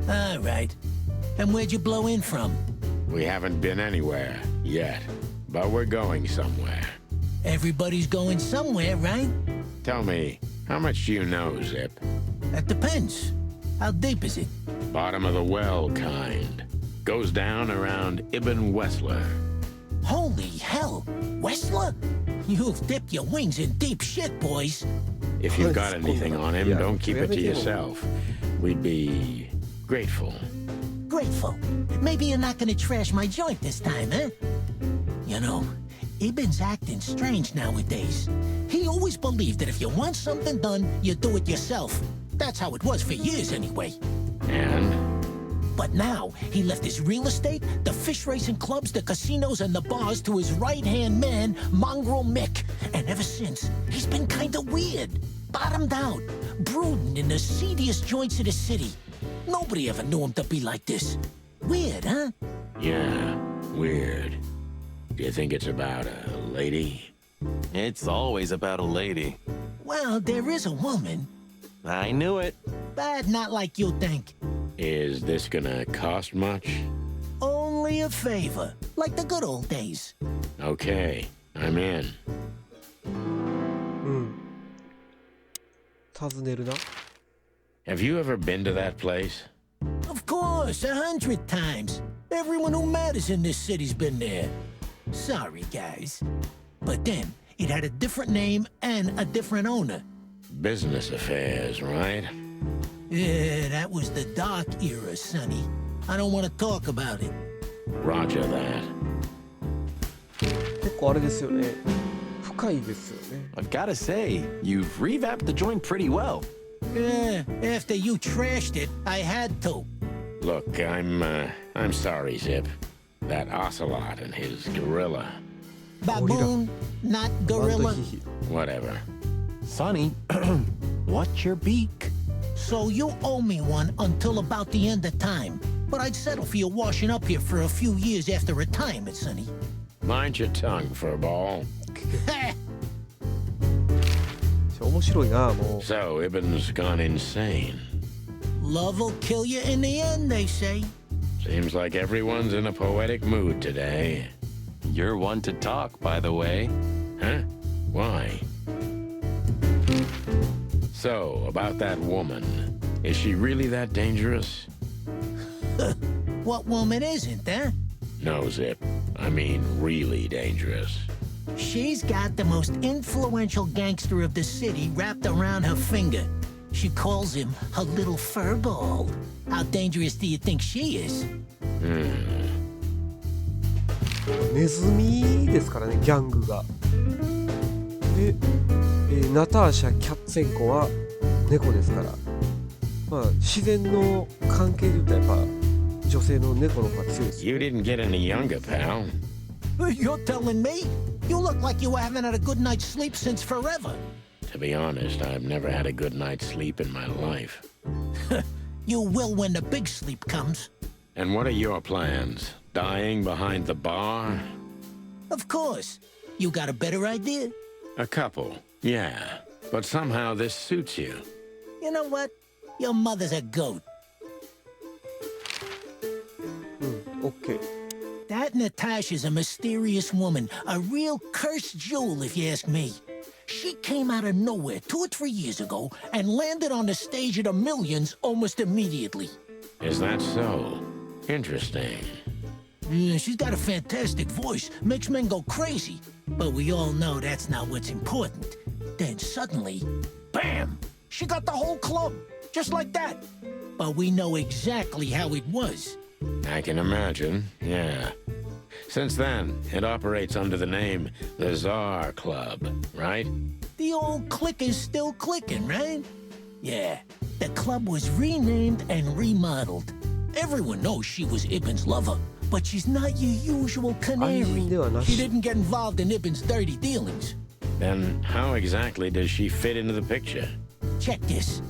Speaker 10: All right. And where'd you blow in from?
Speaker 2: We haven't been anywhere yet, but we're going somewhere.
Speaker 10: Everybody's going somewhere, right?
Speaker 2: Tell me, how much do you know, Zip?
Speaker 10: That depends. How deep is it?
Speaker 2: Bottom of the well kind. Goes down around Ibn Wessler.
Speaker 10: Holy hell. Wessler? You've dipped your wings in deep shit, boys.
Speaker 2: If you've got anything on him,
Speaker 1: Yeah,
Speaker 2: don't keep it to
Speaker 1: everything.
Speaker 2: yourself. We'd be grateful.
Speaker 10: Grateful. Maybe you're not gonna trash my joint this time, huh? You know, Ibn's acting strange nowadays. He always believed that if you want something done, you do it yourself. That's how it was for years anyway.
Speaker 2: And?
Speaker 10: But now, he left his real estate, the fish racing clubs, the casinos, and the bars to his right-hand man, Mongrel Mick. And ever since, he's been kinda weird. Bottomed out, brooding in the seediest joints of the city. Nobody ever knew him to be like this. Weird, huh?
Speaker 2: Yeah, weird. Do you think it's about a lady?
Speaker 5: It's always about a lady.
Speaker 10: Well, there is a woman,
Speaker 5: I knew it.
Speaker 10: but not like you think.
Speaker 2: Is this gonna cost much?
Speaker 10: Only a favor, like the good old days.
Speaker 2: Okay, I'm in.
Speaker 1: うん。尋ねるな。
Speaker 2: Have you ever been to that place?
Speaker 10: Of course, 100 times. Everyone who matters in this city's been there. Sorry, guys. But then, it had a different name and a different owner.
Speaker 2: Business affairs, right?
Speaker 10: Yeah, that was the dark era, Sonny. I don't want to talk about it.
Speaker 2: Roger that.
Speaker 1: 結構あれですよね。深いですよね。
Speaker 5: I've gotta say, you've revamped the joint pretty well.
Speaker 10: Yeah, after you trashed it, I had to.
Speaker 2: Look, I'm sorry, Zip. That ocelot and his gorilla.
Speaker 10: Baboon, not
Speaker 1: マント
Speaker 10: gorilla.
Speaker 1: ヒヒ。
Speaker 2: Whatever.
Speaker 5: Sonny, what's your beak?
Speaker 10: So you owe me one until about the end of time. But I'd settle for you washing up here for a few years after retirement, Sonny.
Speaker 2: Mind your tongue, furball.
Speaker 1: 面白いな、もう。
Speaker 2: So, Ibn's gone insane.
Speaker 10: Love will kill you in the end, they say.
Speaker 2: Seems like everyone's in a poetic mood today.
Speaker 5: You're one to talk, by the way.
Speaker 2: Huh? Why? So, about that woman. Is she really that dangerous?
Speaker 10: What woman isn't, huh?
Speaker 2: No, Zip. I mean, really dangerous.
Speaker 10: She's got the most influential gangster of the city wrapped around her finger. She calls him her little furball. How dangerous do you think she is?
Speaker 1: ネズミですからね、ギャングが。で、ナターシャ・キャッツェンコは猫ですから。まあ、自然の関係で言ったらやっぱ女性の猫の方が強いですよ
Speaker 2: You
Speaker 1: ね。
Speaker 2: didn't get any younger, pal.
Speaker 10: You're telling me? You look like you haven't had a good night's sleep since forever.
Speaker 2: To be honest, I've never had a good night's sleep in my life.
Speaker 10: You will when the big sleep comes.
Speaker 2: And what are your plans? Dying behind the bar?
Speaker 10: Of course. You got a better idea?
Speaker 2: A couple, yeah. But somehow this suits you.
Speaker 10: You know what? Your mother's a goat.
Speaker 1: うん、OK。
Speaker 10: That Natasha's a mysterious woman, a real cursed jewel, if you ask me. She came out of nowhere 2 or 3 years ago and landed on the stage of the millions almost immediately.
Speaker 2: Is that so? Interesting.
Speaker 10: Yeah, she's got a fantastic voice, makes men go crazy. But we all know that's not what's important. Then suddenly, bam! She got the whole club, just like that. But we know exactly how it was.
Speaker 2: I can imagine, yeah. Since then, it operates under the name the Czar Club, right?
Speaker 10: The old click is still clicking, right? Yeah, the club was renamed and remodeled. Everyone knows she was Ibn's lover, but she's not your usual canary. She didn't get involved in Ibn's dirty dealings.
Speaker 2: Then how exactly does she fit into the picture?
Speaker 10: Check this.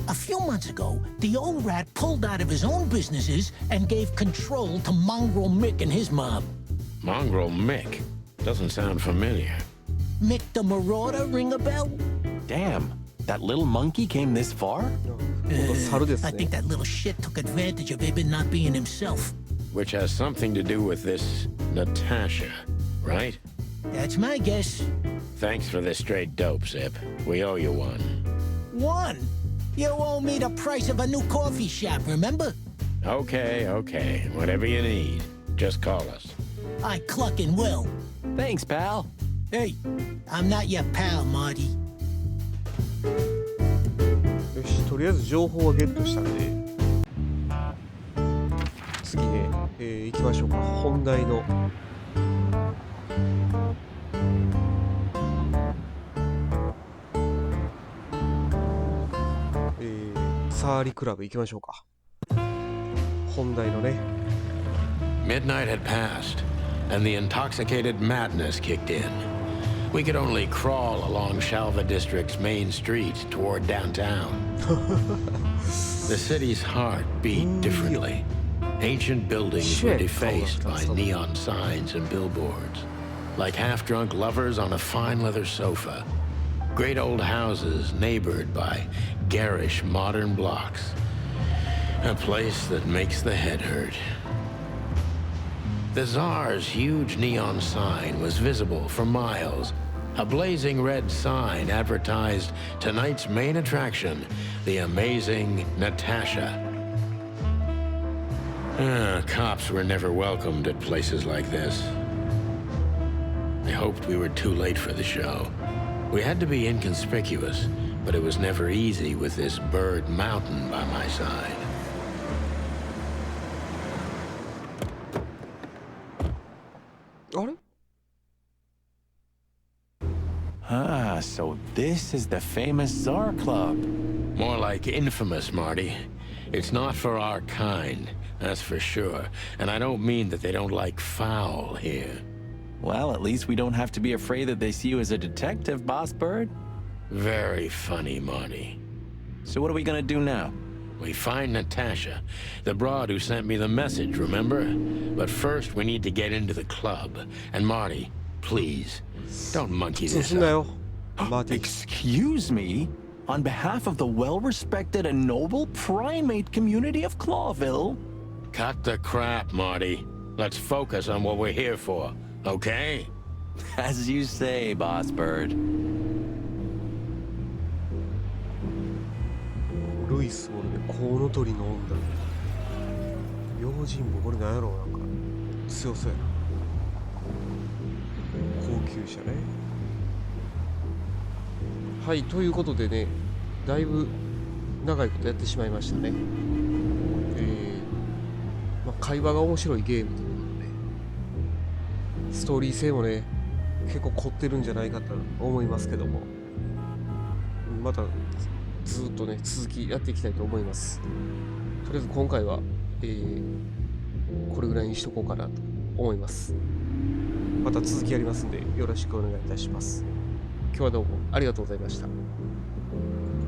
Speaker 10: A few months ago, the old rat pulled out of his own businesses and gave control to Mongrel Mick and his mob.
Speaker 2: Mongrel Mick? Doesn't sound familiar.
Speaker 10: Mick the Marauder, ring a bell?
Speaker 5: Damn, that little monkey came this far?
Speaker 1: 猿です
Speaker 10: I
Speaker 1: ね。
Speaker 10: think that little shit took advantage of Ibn not being himself.
Speaker 2: Which has something to do with this Natasha, right?
Speaker 10: That's my guess.
Speaker 2: Thanks for this straight dope, Zip. We owe you one.
Speaker 10: One? You owe me the price of a new coffee shop, remember?
Speaker 2: Okay, okay. Whatever you need. Just call us.
Speaker 10: I clucking will.
Speaker 5: Thanks, pal.
Speaker 10: Hey, I'm not your pal, Marty.
Speaker 1: よし、とりあえず情報はゲットしたんで、次ね、行きましょうか。本題の。サーリクラブ行きましょうか。本題のね。
Speaker 2: Midnight had passed, and the intoxicated madness kicked in. We could only crawl along Shalva District's main street toward downtown. The city's heart beat differently. Ancient buildings were defaced by neon signs and billboards, like half-drunk lovers on a fine leather sofa. Great old houses neighbored by garish modern blocks. A place that makes the head hurt. The Tsar's huge neon sign was visible for miles. A blazing red sign advertised tonight's main attraction, the amazing Natasha. Cops were never welcomed at places like this. I hoped we were too late for the show. We had to be inconspicuous, but it was never easy with this bird mountain by my side.
Speaker 5: Ah, so this is the famous Tsar Club.
Speaker 2: More like infamous, Marty. It's not for our kind, that's for sure. And I don't mean that they don't like foul here.
Speaker 5: Well, at least we don't have to be afraid that they see you as a detective, Boss Bird.
Speaker 2: Very funny, Marty.
Speaker 5: So what are we gonna do now?
Speaker 2: We find Natasha, the broad who sent me the message, remember? But first, we need to get into the club. And Marty, please, don't monkey this up.
Speaker 5: Excuse me? On behalf of the well-respected and noble primate community of Clawville?
Speaker 2: Cut the crap, Marty. Let's focus on what we're here for, okay?
Speaker 5: As you say, Boss Bird.
Speaker 1: ルイスおるね、コウノトリの女。用心棒、これなんやろう、なんか強そうやな。高級車ね。はい、ということでね、だいぶ長いことやってしまいましたね。会話が面白いゲームということで、ストーリー性もね、結構凝ってるんじゃないかと思いますけども、またずっとね、続きやっていきたいと思います。とりあえず今回は、これぐらいにしとこうかなと思います。また続きやりますんで、よろしくお願いいたします。今日はどうもありがとうございました。